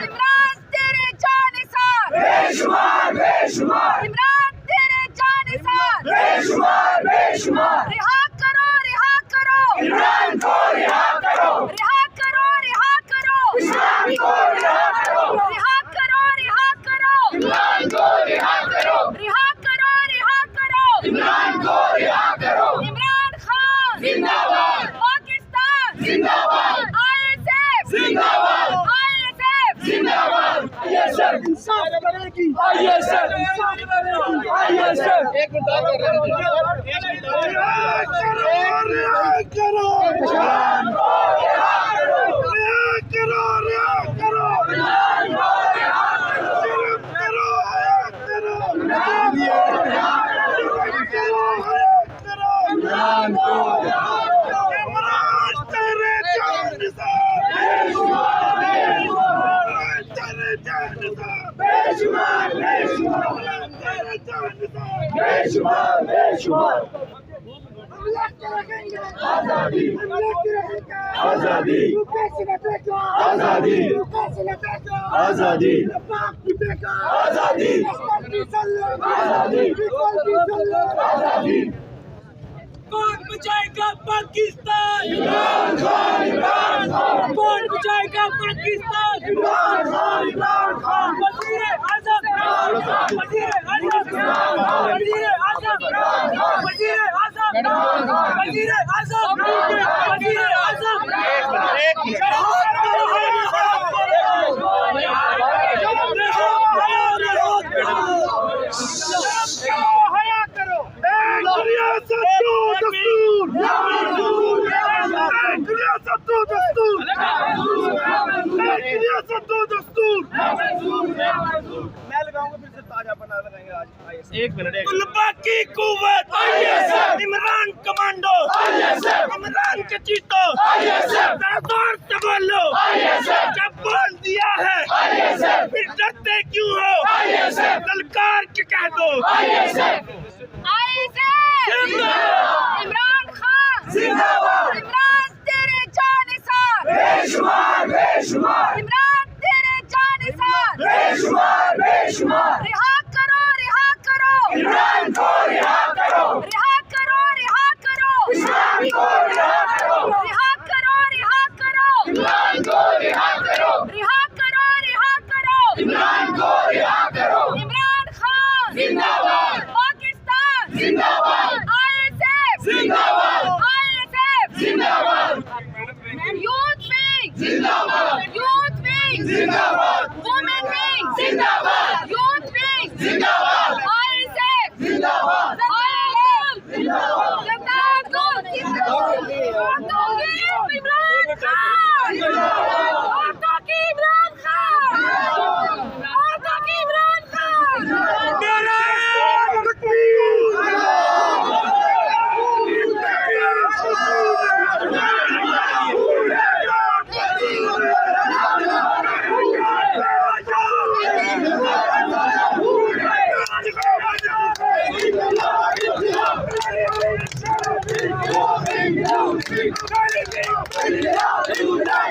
इमरान तेरे जानिसार बेशुमार बेशुमार इमरान तेरे जानिसार बेशुमार बेशुमार रिहा करो इमरान को रिहा करो रिहा करो इस्लाम को रिहा करो रिहा करो इमरान को रिहा करो रिहा करो इमरान को रिहा करो इमरान खान जिंदाबाद पाकिस्तान जिंदाबाद ISF जिंदाबाद ISF जिंदाबाद ISF ISF एक मिनट बेशुमार बेशुमार आजादी आजादी आजादी आजादी आजादी आजादी कौन बचाएगा पाकिस्तान? इमरान खान कौन बचाएगा पाकिस्तान? इमरान खान वज़ीर आज़म वज़ीर आज़म वज़ीर आज़म वज़ीर आज़म वज़ीर आज़म वज़ीर आज़म एक मिनट तुलबा की कुव्वत इमरान कमांडो इमरान के चीतो जोर से बोलो जब बोल दिया है फिर डरते क्यों हो ललकार के कह दो ISF इमरान खान जिंदाबाद इमरान तेरे जानिसार बेशुमार बेशुमार इमरान तेरे जानिसार बेशुमार बेशुमार रिहा करो इमरान को रिहा करो रिहा करो इस्लाम को रिहा करो रिहा करो इमरान को रिहा करो रिहा करो इमरान को रिहा करो इमरान खान जिंदाबाद पाकिस्तान जिंदाबाद ISF जिंदाबाद ISF जिंदाबाद यूथ विंग जिंदाबाद जिंदाबाद वुमेन विंग जिंदाबाद यूथ विंग जिंदाबाद ISF जिंदाबाद Imran